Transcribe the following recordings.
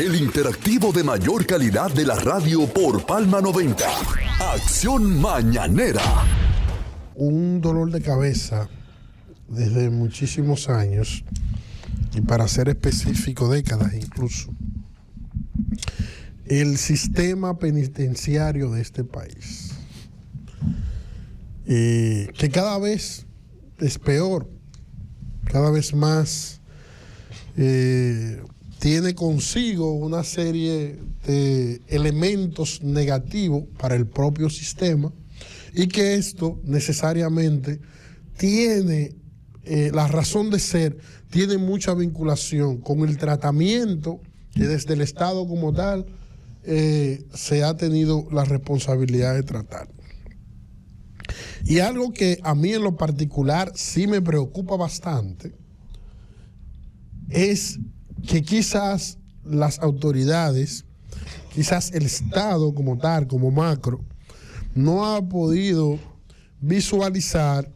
el interactivo de mayor calidad de la radio por Palma 90. Acción Mañanera. Un dolor de cabeza desde muchísimos años, y para ser específico, décadas incluso, el sistema penitenciario de este país, que cada vez es peor, cada vez más tiene consigo una serie de elementos negativos para el propio sistema, y que esto necesariamente tiene la razón de ser, tiene mucha vinculación con el tratamiento que desde el Estado como tal se ha tenido la responsabilidad de tratar. Y algo que a mí en lo particular sí me preocupa bastante es que quizás las autoridades, quizás el Estado como tal, como macro, no ha podido visualizar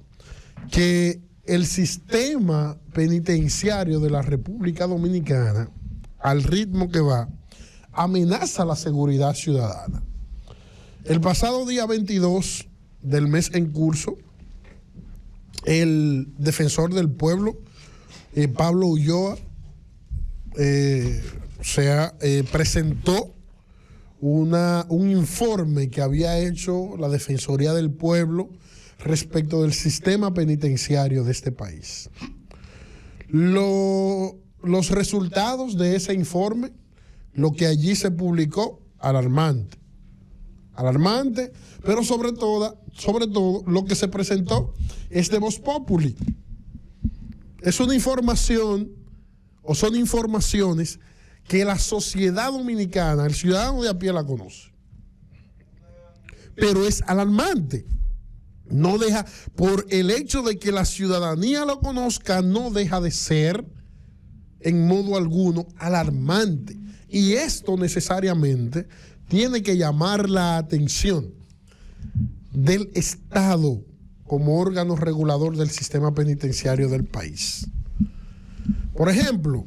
que el sistema penitenciario de la República Dominicana, al ritmo que va, amenaza la seguridad ciudadana. El pasado día 22 del mes en curso, el defensor del pueblo, Pablo Ulloa, presentó un informe que había hecho la Defensoría del Pueblo respecto del sistema penitenciario de este país. Los resultados de ese informe, lo que allí se publicó, alarmante, pero sobre todo lo que se presentó es de Voz Populi. Es una información, o son informaciones que la sociedad dominicana, el ciudadano de a pie la conoce. Pero es alarmante. No deja, por el hecho de que la ciudadanía lo conozca, no deja de ser en modo alguno alarmante. Y esto necesariamente tiene que llamar la atención del Estado como órgano regulador del sistema penitenciario del país. Por ejemplo,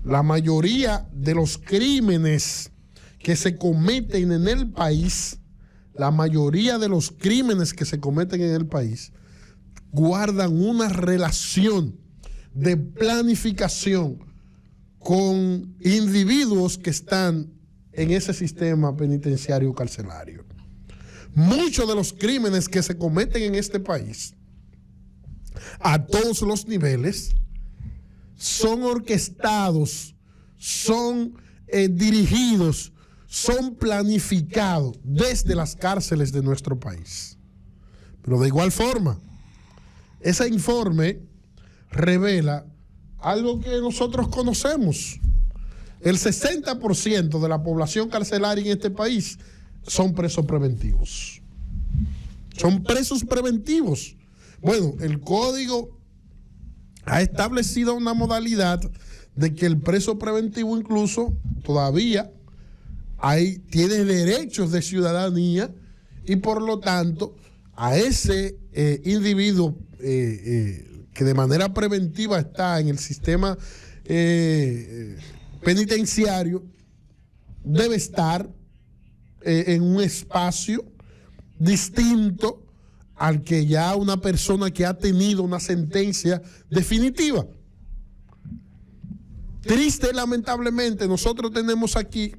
la mayoría de los crímenes que se cometen en el país, guardan una relación de planificación con individuos que están en ese sistema penitenciario carcelario. Muchos de los crímenes que se cometen en este país, a todos los niveles, son orquestados, son dirigidos, son planificados desde las cárceles de nuestro país. Pero de igual forma, ese informe revela algo que nosotros conocemos. El 60% de la población carcelaria en este país son presos preventivos. Son presos preventivos. Bueno, el Código ha establecido una modalidad de que el preso preventivo incluso todavía tiene derechos de ciudadanía, y por lo tanto a ese individuo que de manera preventiva está en el sistema penitenciario debe estar en un espacio distinto al que ya una persona que ha tenido una sentencia definitiva. Triste y lamentablemente, nosotros tenemos aquí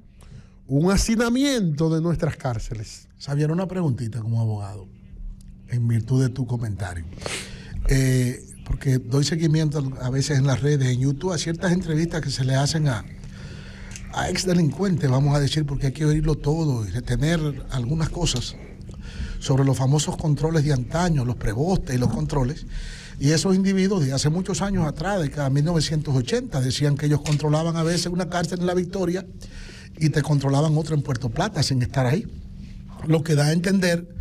un hacinamiento de nuestras cárceles. Xavier, una preguntita como abogado, en virtud de tu comentario. Porque doy seguimiento a veces en las redes, en YouTube, a ciertas entrevistas que se le hacen a exdelincuentes, vamos a decir, porque hay que oírlo todo y retener algunas cosas sobre los famosos controles de antaño, los prebostes y los controles. Y esos individuos de hace muchos años atrás, de cada 1980, decían que ellos controlaban a veces una cárcel en La Victoria y te controlaban otra en Puerto Plata sin estar ahí. Lo que da a entender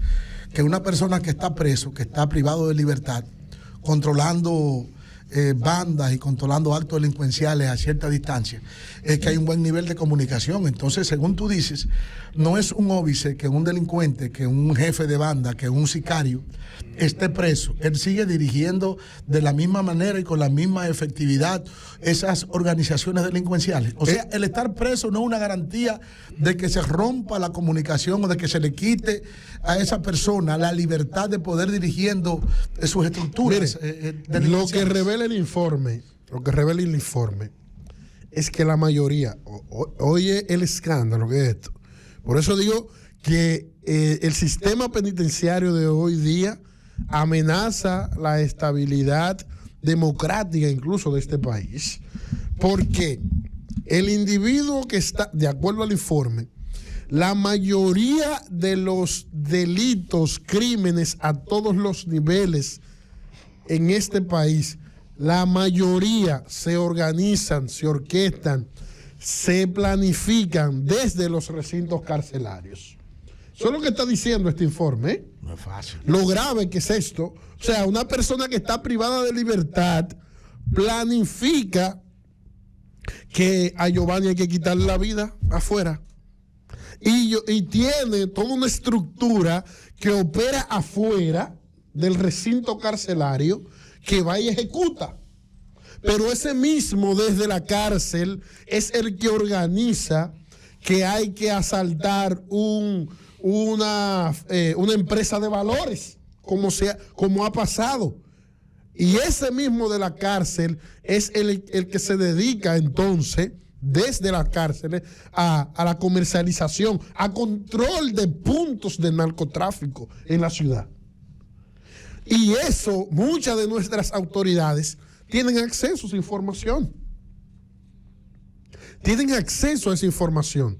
que una persona que está preso, que está privado de libertad, controlando bandas y controlando actos delincuenciales a cierta distancia, es que hay un buen nivel de comunicación. Entonces, según tú dices, no es un óbice que un delincuente, que un jefe de banda, que un sicario esté preso. Él sigue dirigiendo de la misma manera y con la misma efectividad esas organizaciones delincuenciales. O sea, el estar preso no es una garantía de que se rompa la comunicación o de que se le quite a esa persona la libertad de poder dirigiendo sus estructuras. Mire, lo que revela el informe, es que la mayoría, oye el escándalo que es esto. Por eso digo que el sistema penitenciario de hoy día amenaza la estabilidad democrática incluso de este país, porque el individuo que está, de acuerdo al informe, la mayoría de los delitos, crímenes a todos los niveles en este país, la mayoría se organizan, se orquestan, se planifican desde los recintos carcelarios. Eso es lo que está diciendo este informe, ¿eh? No es fácil. Lo grave que es esto. O sea, una persona que está privada de libertad planifica que a Giovanni hay que quitarle la vida afuera. Y tiene toda una estructura que opera afuera del recinto carcelario que va y ejecuta. Pero ese mismo desde la cárcel es el que organiza que hay que asaltar una empresa de valores, como ha pasado. Y ese mismo de la cárcel es el que se dedica entonces, desde las cárceles, a la comercialización, a control de puntos de narcotráfico en la ciudad. Y eso, muchas de nuestras autoridades tienen acceso a esa información. Tienen acceso a esa información.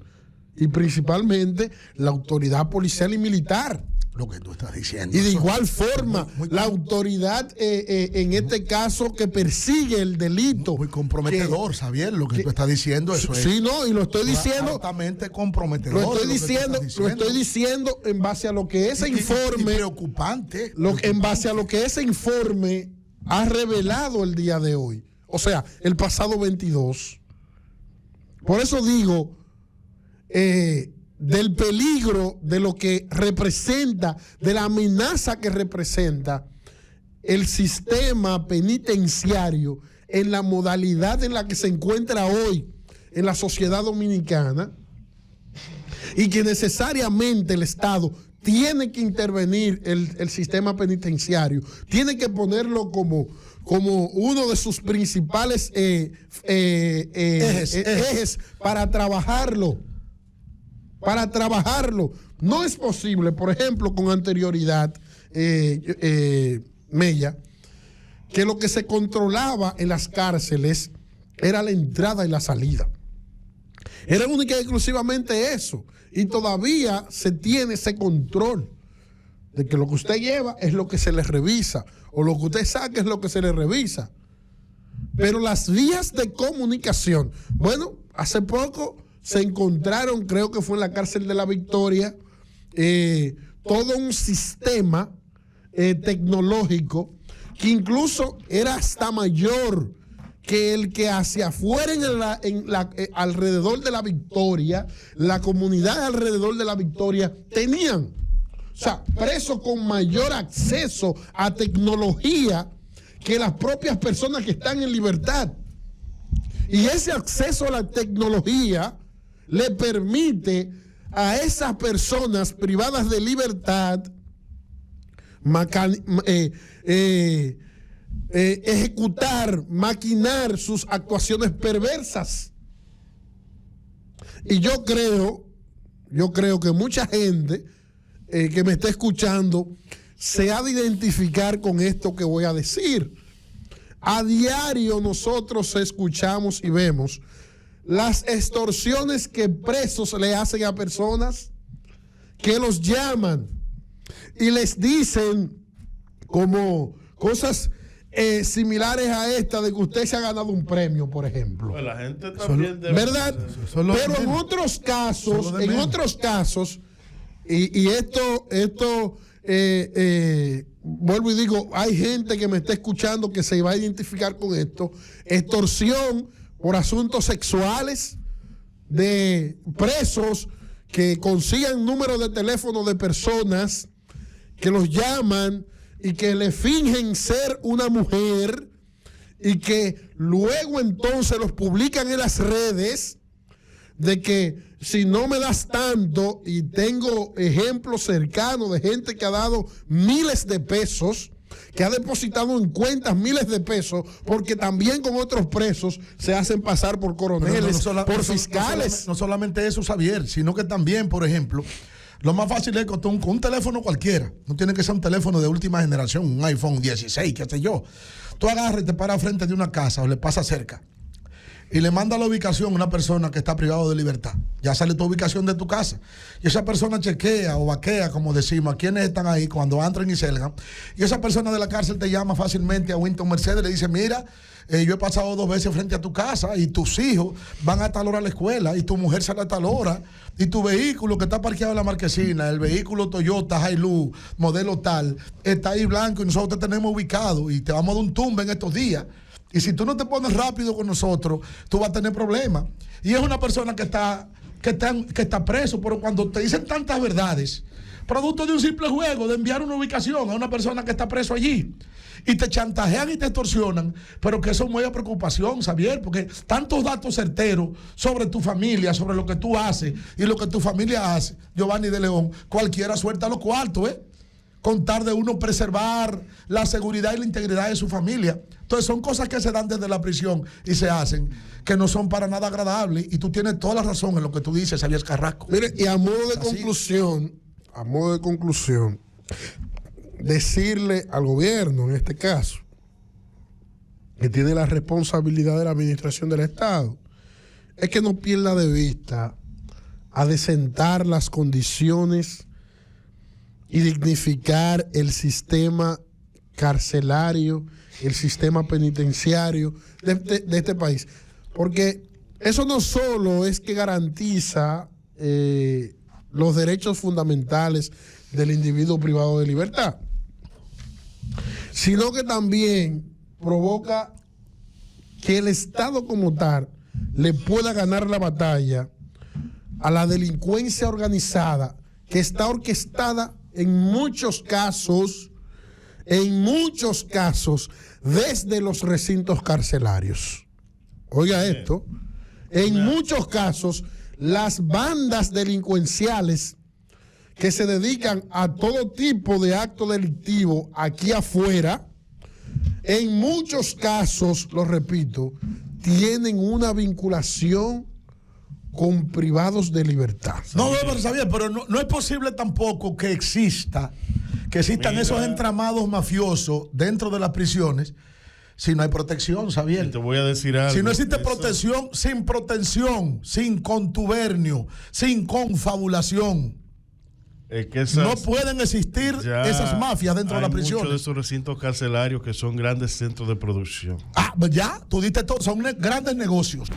Y principalmente la autoridad policial y militar. Lo que tú estás diciendo. Y de igual forma, la autoridad, en este caso, que persigue el delito. Muy comprometedor, Xavier, lo que tú estás diciendo. Eso sí, es. No, y lo estoy diciendo. Altamente comprometedor. Lo estoy diciendo en base a lo que ese informe. Y preocupante. En base a lo que ese informe ha revelado el día de hoy. O sea, el pasado 22. Por eso digo. Del peligro de lo que representa, de la amenaza que representa el sistema penitenciario en la modalidad en la que se encuentra hoy en la sociedad dominicana, y que necesariamente el Estado tiene que intervenir el sistema penitenciario, tiene que ponerlo como uno de sus principales ejes para trabajarlo. No es posible, por ejemplo, con anterioridad, Mella, que lo que se controlaba en las cárceles era la entrada y la salida. Era única y exclusivamente eso. Y todavía se tiene ese control de que lo que usted lleva es lo que se le revisa, o lo que usted saca es lo que se le revisa. Pero las vías de comunicación, bueno, hace poco se encontraron, creo que fue en la cárcel de La Victoria, todo un sistema tecnológico que incluso era hasta mayor que el que hacia afuera alrededor de La Victoria, la comunidad alrededor de La Victoria tenían. O sea, presos con mayor acceso a tecnología que las propias personas que están en libertad. Y ese acceso a la tecnología le permite a esas personas privadas de libertad maquinar sus actuaciones perversas. Y yo creo que mucha gente que me está escuchando se ha de identificar con esto que voy a decir. A diario nosotros escuchamos y vemos las extorsiones que presos le hacen a personas que los llaman y les dicen como cosas similares a esta de que usted se ha ganado un premio, por ejemplo. Pues la gente también ¿verdad? Pero en otros casos, y esto vuelvo y digo, hay gente que me está escuchando que se va a identificar con esto, extorsión por asuntos sexuales de presos que consigan números de teléfono de personas que los llaman y que le fingen ser una mujer y que luego entonces los publican en las redes de que si no me das tanto, y tengo ejemplos cercanos de gente que ha dado miles de pesos, que ha depositado en cuentas miles de pesos, porque también con otros presos se hacen pasar por coroneles, por fiscales. No solamente eso, Xavier, sino que también, por ejemplo, lo más fácil es con un teléfono cualquiera. No tiene que ser un teléfono de última generación, un iPhone 16, qué sé yo. Tú agarras y te paras frente de una casa o le pasas cerca y le manda la ubicación a una persona que está privado de libertad. Ya sale tu ubicación de tu casa. Y esa persona chequea o vaquea, como decimos, a quienes están ahí cuando entran y salgan. Y esa persona de la cárcel te llama fácilmente a Winton Mercedes y le dice, mira, yo he pasado 2 veces frente a tu casa y tus hijos van a tal hora a la escuela y tu mujer sale a tal hora y tu vehículo que está parqueado en la marquesina, el vehículo Toyota Hilux, modelo tal, está ahí blanco y nosotros te tenemos ubicado y te vamos a dar un tumbe en estos días. Y si tú no te pones rápido con nosotros, tú vas a tener problemas. Y es una persona que está preso, pero cuando te dicen tantas verdades, producto de un simple juego, de enviar una ubicación a una persona que está preso allí, y te chantajean y te extorsionan, pero que eso mueve preocupación, Xavier, porque tantos datos certeros sobre tu familia, sobre lo que tú haces y lo que tu familia hace, Giovanni de León, cualquiera suelta los cuartos, contar de uno preservar la seguridad y la integridad de su familia. Entonces son cosas que se dan desde la prisión y se hacen, que no son para nada agradables, y tú tienes toda la razón en lo que tú dices, Xavier Carrasco. Mire, y a modo de conclusión, decirle al gobierno, en este caso, que tiene la responsabilidad de la administración del Estado, es que no pierda de vista adecentar las condiciones y dignificar el sistema carcelario, el sistema penitenciario de este país. Porque eso no solo es que garantiza los derechos fundamentales del individuo privado de libertad, sino que también provoca que el Estado como tal le pueda ganar la batalla a la delincuencia organizada que está orquestada en muchos casos, desde los recintos carcelarios. Oiga esto, en muchos casos, las bandas delincuenciales que se dedican a todo tipo de acto delictivo aquí afuera, en muchos casos, lo repito, tienen una vinculación con privados de libertad. No, pero Xavier, pero no es posible tampoco que existan esos entramados mafiosos dentro de las prisiones si no hay protección, Xavier. Te voy a decir algo. Si no existe protección, sin protección, sin contubernio, sin confabulación, no pueden existir esas mafias dentro de la prisión. Hay muchos de esos recintos carcelarios que son grandes centros de producción. Ya, tú diste todo, son grandes negocios.